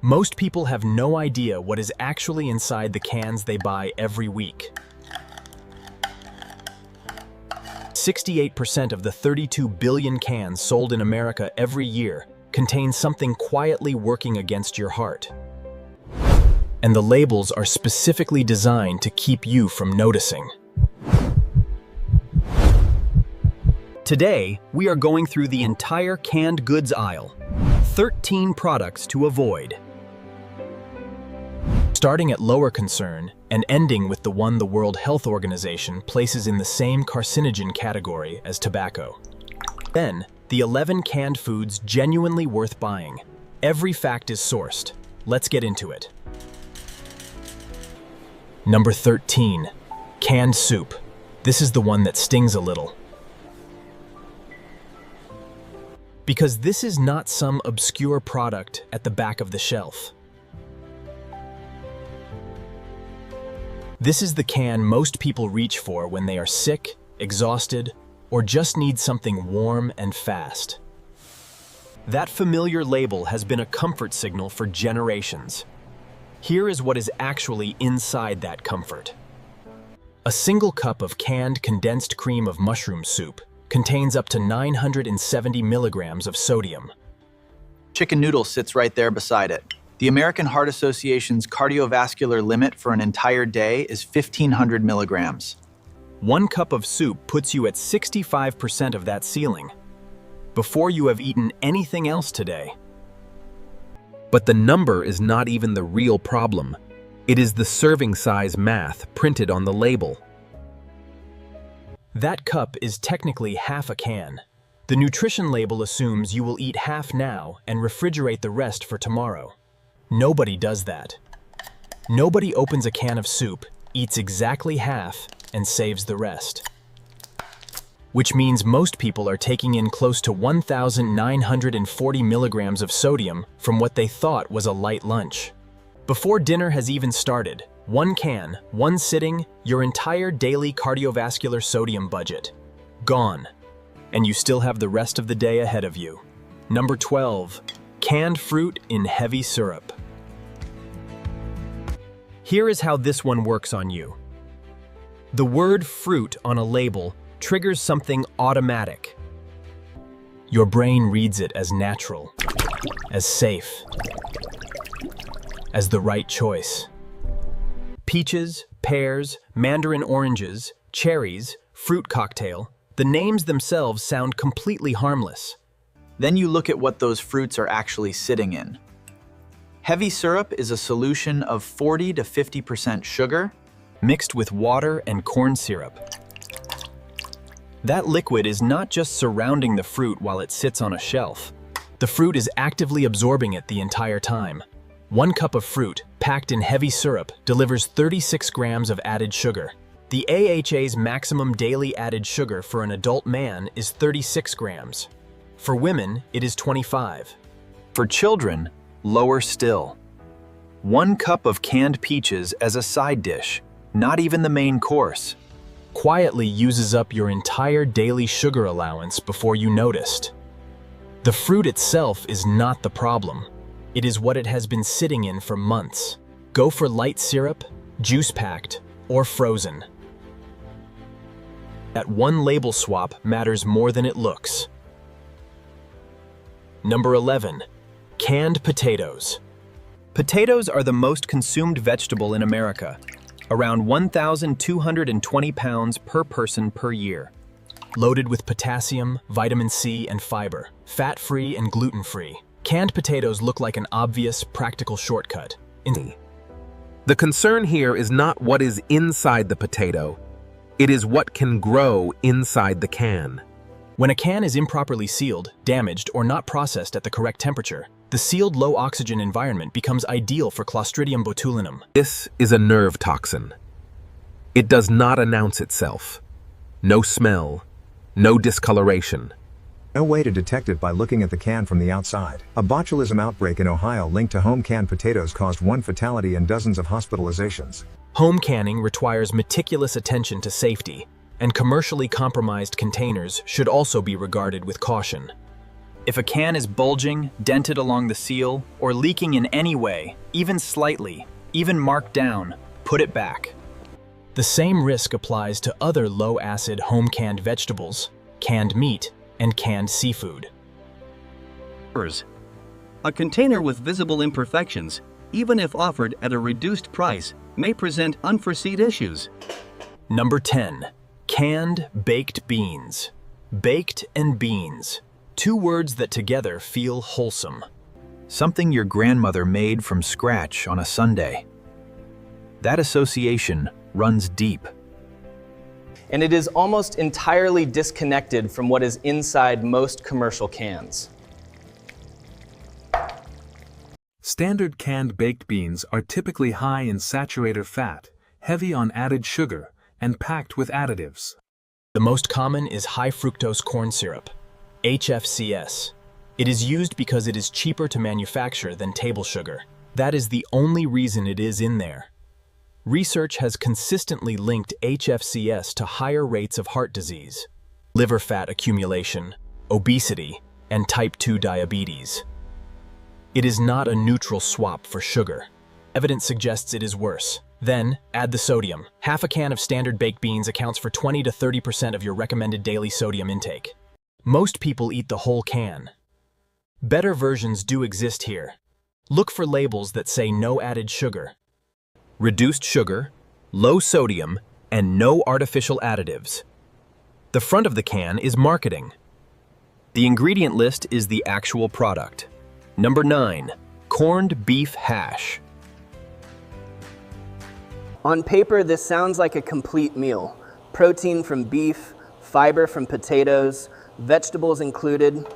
Most people have no idea what is actually inside the cans they buy every week. 68% of the 32 billion cans sold in America every year contain something quietly working against your heart. And the labels are specifically designed to keep you from noticing. Today, we are going through the entire canned goods aisle. 13 products to avoid. Starting at lower concern and ending with the one the World Health Organization places in the same carcinogen category as tobacco. Then, the 11 canned foods genuinely worth buying. Every fact is sourced. Let's get into it. Number 13. Canned soup. This is the one that stings a little. Because this is not some obscure product at the back of the shelf. This is the can most people reach for when they are sick, exhausted, or just need something warm and fast. That familiar label has been a comfort signal for generations. Here is what is actually inside that comfort. A single cup of canned condensed cream of mushroom soup contains up to 970 milligrams of sodium. Chicken noodle sits right there beside it. The American Heart Association's cardiovascular limit for an entire day is 1,500 milligrams. One cup of soup puts you at 65% of that ceiling, before you have eaten anything else today. But the number is not even the real problem. It is the serving size math printed on the label. That cup is technically half a can. The nutrition label assumes you will eat half now and refrigerate the rest for tomorrow. Nobody does that. Nobody opens a can of soup, eats exactly half, and saves the rest. Which means most people are taking in close to 1,940 milligrams of sodium from what they thought was a light lunch. Before dinner has even started, one can, one sitting, your entire daily cardiovascular sodium budget. Gone. And you still have the rest of the day ahead of you. Number 12. Canned fruit in heavy syrup. Here is how this one works on you. The word fruit on a label triggers something automatic. Your brain reads it as natural, as safe, as the right choice. Peaches, pears, mandarin oranges, cherries, fruit cocktail, the names themselves sound completely harmless. Then you look at what those fruits are actually sitting in. Heavy syrup is a solution of 40 to 50% sugar mixed with water and corn syrup. That liquid is not just surrounding the fruit while it sits on a shelf. The fruit is actively absorbing it the entire time. One cup of fruit, packed in heavy syrup, delivers 36 grams of added sugar. The AHA's maximum daily added sugar for an adult man is 36 grams. For women, it is 25. For children, lower still. 1 cup of canned peaches as a side dish, not even the main course. Quietly uses up your entire daily sugar allowance before you noticed. The fruit itself is not the problem. It is what it has been sitting in for months. Go for light syrup, juice-packed, or frozen. That one label swap matters more than it looks. Number 11. Canned potatoes. Potatoes are the most consumed vegetable in America, around 1,220 pounds per person per year. Loaded with potassium, vitamin C, and fiber, fat-free and gluten-free. Canned potatoes look like an obvious, practical shortcut. The concern here is not what is inside the potato. It is what can grow inside the can. When a can is improperly sealed, damaged, or not processed at the correct temperature, the sealed low-oxygen environment becomes ideal for Clostridium botulinum. This is a nerve toxin. It does not announce itself. No smell, no discoloration. No way to detect it by looking at the can from the outside. A botulism outbreak in Ohio linked to home canned potatoes caused 1 fatality and dozens of hospitalizations. Home canning requires meticulous attention to safety, and commercially compromised containers should also be regarded with caution. If a can is bulging, dented along the seal, or leaking in any way, even slightly, even marked down, put it back. The same risk applies to other low-acid home-canned vegetables, canned meat, and canned seafood. A container with visible imperfections, even if offered at a reduced price, may present unforeseen issues. Number 10. Canned baked beans. Baked and beans. Two words that together feel wholesome. Something your grandmother made from scratch on a Sunday. That association runs deep. And it is almost entirely disconnected from what is inside most commercial cans. Standard canned baked beans are typically high in saturated fat, heavy on added sugar, and packed with additives. The most common is high fructose corn syrup, HFCS. It is used because it is cheaper to manufacture than table sugar. That is the only reason it is in there. Research has consistently linked HFCS to higher rates of heart disease, liver fat accumulation, obesity, and type 2 diabetes. It is not a neutral swap for sugar. Evidence suggests it is worse. Then, add the sodium. Half a can of standard baked beans accounts for 20 to 30% of your recommended daily sodium intake. Most people eat the whole can. Better versions do exist here. Look for labels that say no added sugar, reduced sugar, low sodium, and no artificial additives. The front of the can is marketing. The ingredient list is the actual product. Number 9. Corned beef hash. On paper, this sounds like a complete meal. Protein from beef, fiber from potatoes, vegetables included.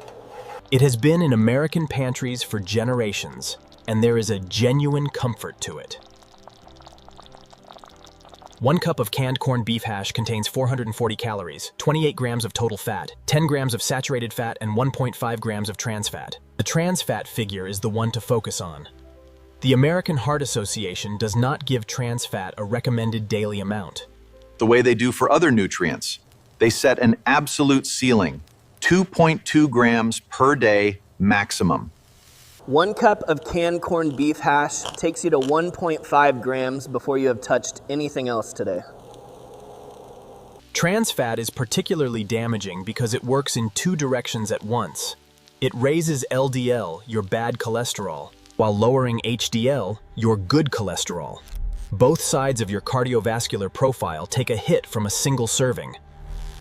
It has been in American pantries for generations, and there is a genuine comfort to it. 1 cup of canned corned beef hash contains 440 calories, 28 grams of total fat, 10 grams of saturated fat, and 1.5 grams of trans fat. The trans fat figure is the one to focus on. The American Heart Association does not give trans fat a recommended daily amount. The way they do for other nutrients. They set an absolute ceiling, 2.2 grams per day maximum. 1 cup of canned corned beef hash takes you to 1.5 grams before you have touched anything else today. Trans fat is particularly damaging because it works in 2 directions at once. It raises LDL, your bad cholesterol, while lowering HDL, your good cholesterol. Both sides of your cardiovascular profile take a hit from a single serving.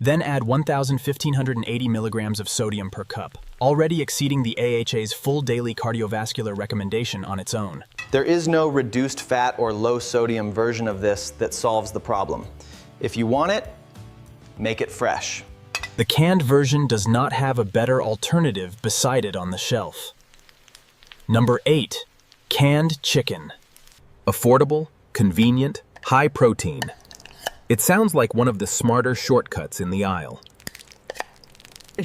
Then add 1,580 milligrams of sodium per cup, already exceeding the AHA's full daily cardiovascular recommendation on its own. There is no reduced fat or low sodium version of this that solves the problem. If you want it, make it fresh. The canned version does not have a better alternative beside it on the shelf. Number 8. Canned chicken. Affordable, convenient, high protein. It sounds like one of the smarter shortcuts in the aisle. A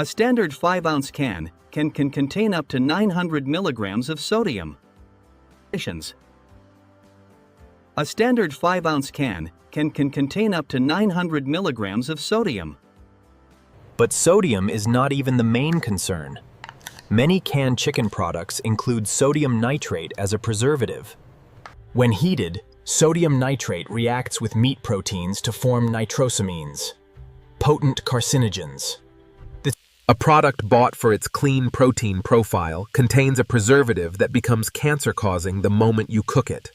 standard 5-ounce can can contain up to 900 milligrams of sodium. A standard 5-ounce can can contain up to 900 milligrams of sodium. But sodium is not even the main concern. Many canned chicken products include sodium nitrate as a preservative. When heated, sodium nitrate reacts with meat proteins to form nitrosamines, potent carcinogens. A product bought for its clean protein profile contains a preservative that becomes cancer-causing the moment you cook it.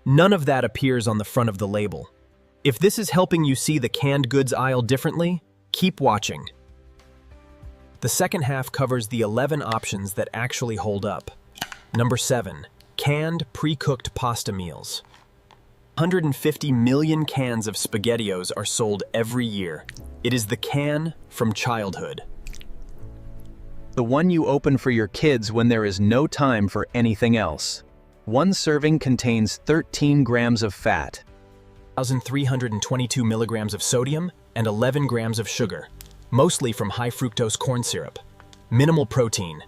None of that appears on the front of the label. If this is helping you see the canned goods aisle differently, keep watching. The second half covers the 11 options that actually hold up. Number 7. Canned pre-cooked pasta meals. 150 million cans of SpaghettiOs are sold every year. It is the can from childhood. The one you open for your kids when there is no time for anything else. 1 serving contains 13 grams of fat, 1,322 milligrams of sodium, and 11 grams of sugar, mostly from high fructose corn syrup. Minimal protein.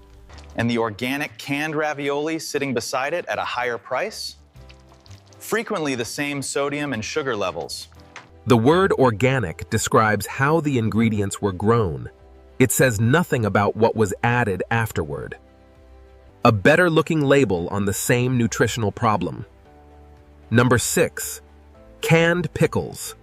and the organic canned ravioli sitting beside it at a higher price. Frequently the same sodium and sugar levels. The word organic describes how the ingredients were grown. It says nothing about what was added afterward. A better-looking label on the same nutritional problem. Number 6. Canned pickles.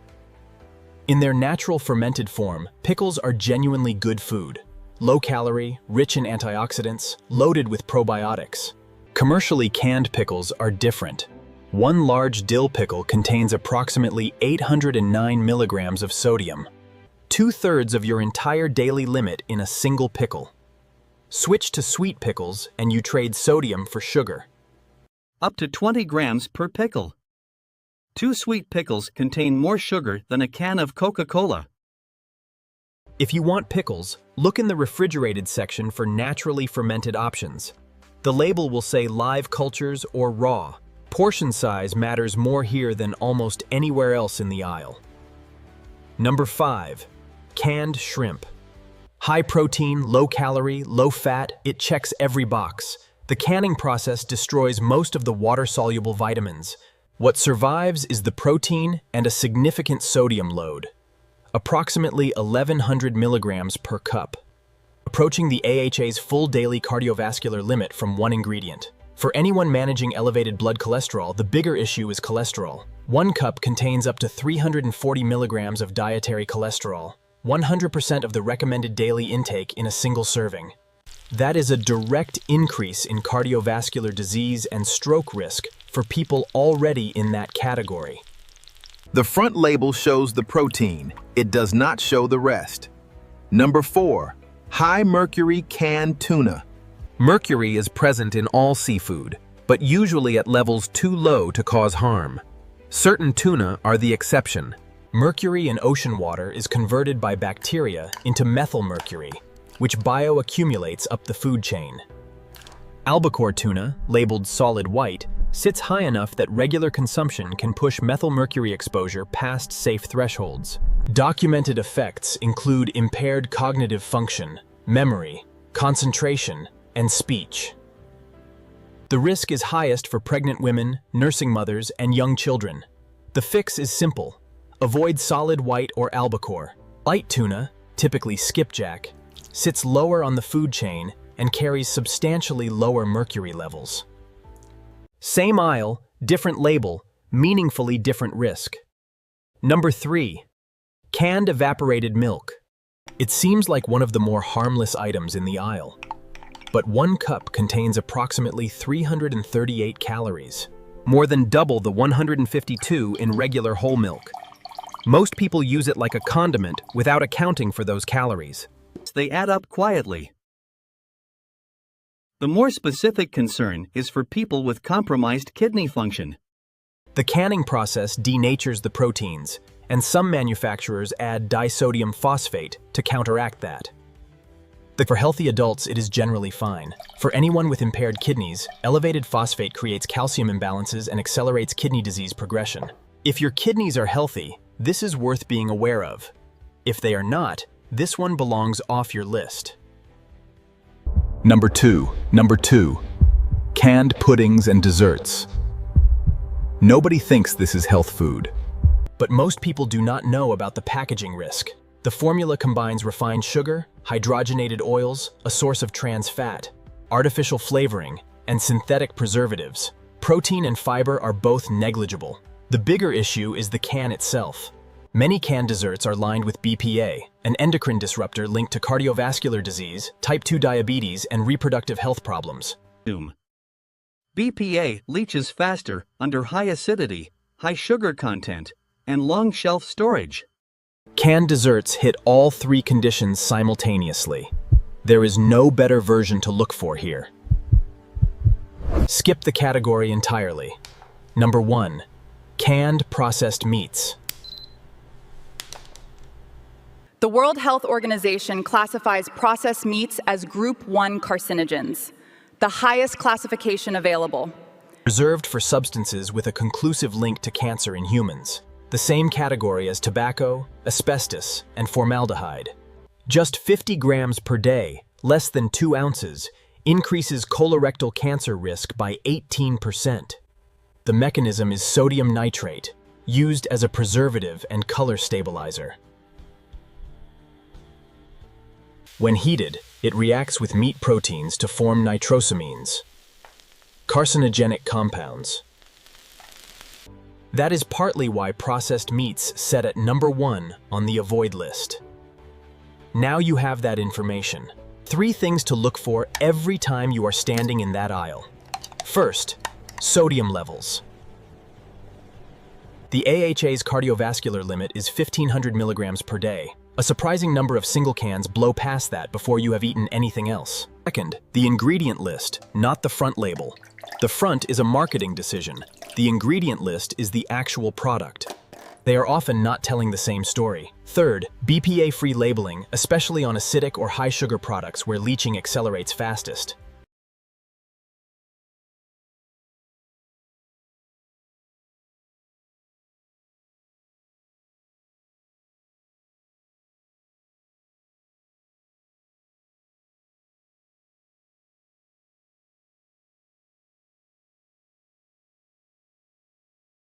In their natural fermented form, pickles are genuinely good food. Low-calorie, rich in antioxidants, loaded with probiotics. Commercially canned pickles are different. One large dill pickle contains approximately 809 milligrams of sodium. 2/3 of your entire daily limit in a single pickle. Switch to sweet pickles and you trade sodium for sugar. Up to 20 grams per pickle. 2 sweet pickles contain more sugar than a can of Coca-Cola. If you want pickles, look in the refrigerated section for naturally fermented options. The label will say live cultures or raw. Portion size matters more here than almost anywhere else in the aisle. Number 5. Canned shrimp. High protein, low calorie, low fat, it checks every box. The canning process destroys most of the water-soluble vitamins. What survives is the protein and a significant sodium load. Approximately 1,100 milligrams per cup. Approaching the AHA's full daily cardiovascular limit from one ingredient. For anyone managing elevated blood cholesterol, the bigger issue is cholesterol. 1 cup contains up to 340 milligrams of dietary cholesterol, 100% of the recommended daily intake in a single serving. That is a direct increase in cardiovascular disease and stroke risk for people already in that category. The front label shows the protein. It does not show the rest. Number 4. High mercury canned tuna. Mercury is present in all seafood, but usually at levels too low to cause harm. Certain tuna are the exception. Mercury in ocean water is converted by bacteria into methylmercury, which bioaccumulates up the food chain. Albacore tuna, labeled solid white, sits high enough that regular consumption can push methylmercury exposure past safe thresholds. Documented effects include impaired cognitive function, memory, concentration, and speech. The risk is highest for pregnant women, nursing mothers, and young children. The fix is simple. Avoid solid white or albacore. Light tuna, typically skipjack, sits lower on the food chain and carries substantially lower mercury levels. Same aisle, different label, meaningfully different risk. Number 3. Canned evaporated milk. It seems like one of the more harmless items in the aisle. But 1 cup contains approximately 338 calories, more than double the 152 in regular whole milk. Most people use it like a condiment without accounting for those calories. They add up quietly. The more specific concern is for people with compromised kidney function. The canning process denatures the proteins, and some manufacturers add disodium phosphate to counteract that. For healthy adults, it is generally fine. For anyone with impaired kidneys, elevated phosphate creates calcium imbalances and accelerates kidney disease progression. If your kidneys are healthy, this is worth being aware of. If they are not, this one belongs off your list. Number 2. Canned puddings and desserts. Nobody thinks this is health food. But most people do not know about the packaging risk. The formula combines refined sugar, hydrogenated oils, a source of trans fat, artificial flavoring, and synthetic preservatives. Protein and fiber are both negligible. The bigger issue is the can itself. Many canned desserts are lined with BPA, an endocrine disruptor linked to cardiovascular disease, type 2 diabetes, and reproductive health problems. BPA leaches faster under high acidity, high sugar content, and long shelf storage. Canned desserts hit all 3 conditions simultaneously. There is no better version to look for here. Skip the category entirely. Number 1. Canned processed meats. The World Health Organization classifies processed meats as Group 1 carcinogens, the highest classification available. Reserved for substances with a conclusive link to cancer in humans, the same category as tobacco, asbestos, and formaldehyde. Just 50 grams per day, less than 2 ounces, increases colorectal cancer risk by 18%. The mechanism is sodium nitrate, used as a preservative and color stabilizer. When heated, it reacts with meat proteins to form nitrosamines, carcinogenic compounds. That is partly why processed meats set at number 1 on the avoid list. Now you have that information. 3 things to look for every time you are standing in that aisle. First, sodium levels. The AHA's cardiovascular limit is 1,500 milligrams per day. A surprising number of single cans blow past that before you have eaten anything else. Second, the ingredient list, not the front label. The front is a marketing decision. The ingredient list is the actual product. They are often not telling the same story. Third, BPA-free labeling, especially on acidic or high-sugar products where leaching accelerates fastest.